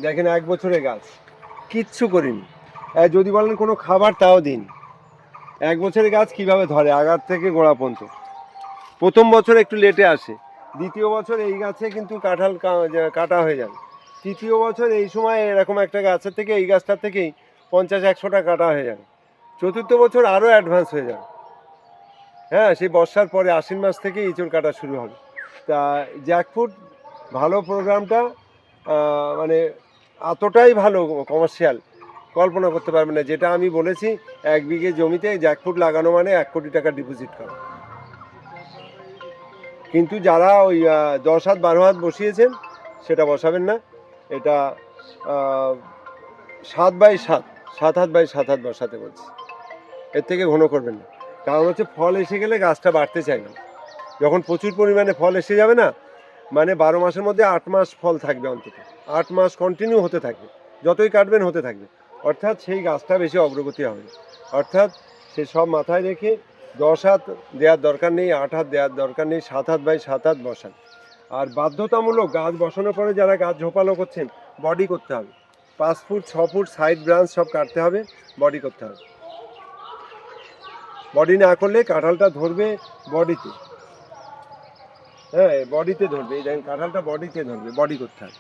দেখেন 1 বছরের গাছ, কিচ্ছু করিনি। যদি বলেন কোনো খাবার তাও দিন। 1 বছরের গাছ কিভাবে ধরে আগার থেকে গোড়া পর্যন্ত। প্রথম বছর একটু লেটে আসে, দ্বিতীয় বছর এই গাছে কিন্তু কাঁঠাল কাটা হয়ে যাবে, তৃতীয় বছর এই সময় এরকম একটা গাছের থেকে এই গাছটার থেকেই 50-100টা কাটা হয়ে যাবে, চতুর্থ বছর আরও অ্যাডভান্স হয়ে যাবে। হ্যাঁ, সেই বর্ষার পরে আশ্বিন মাস থেকে ইঁচড় কাটা শুরু হবে। তা জ্যাকফ্রুট ভালো প্রোগ্রামটা, মানে এতটাই ভালো কমার্শিয়াল কল্পনা করতে পারবে না। যেটা আমি বলেছি 1 বিঘে জমিতে জ্যাকফ্রুট লাগানো মানে 1 কোটি টাকা ডিপোজিট করা। কিন্তু যারা ওই 10 হাত 12 হাত বসিয়েছেন সেটা বসাবেন না। এটা 7x7, 7 হাত বাই 7 হাত বসাতে বলছি। এর থেকে ঘন করবেন না। কারণ হচ্ছে ফল এসে গেলে গাছটা বাড়তে চাইবে না। যখন প্রচুর পরিমাণে ফল এসে যাবে না, মানে 12 মাসের মধ্যে 8 মাস ফল থাকবে অন্তত, 8 মাস কন্টিনিউ হতে থাকবে, যতই কাটবেন হতে থাকবে। অর্থাৎ সেই গাছটা বেশি অগ্রগতি হবে না। অর্থাৎ সে সব মাথায় রেখে 10 হাত দেওয়ার দরকার নেই, 8 হাত দেওয়ার দরকার নেই, 7 হাত বাই 7 হাত বসান। আর বাধ্যতামূলক গাছ বসানোর পরে যারা গাছ ঝোপালো করছেন, বডি করতে হবে। 5 ফুট 6 ফুট সাইড ব্রাঞ্চ সব কাটতে হবে, বডি করতে হবে। বডি না করলে কাঁঠালটা ধরবে বডিতে। হ্যাঁ, বডিতে ধরবে। এই দেখেন কাঁঠালটা বডিতে ধরবে, বডি করতে হবে।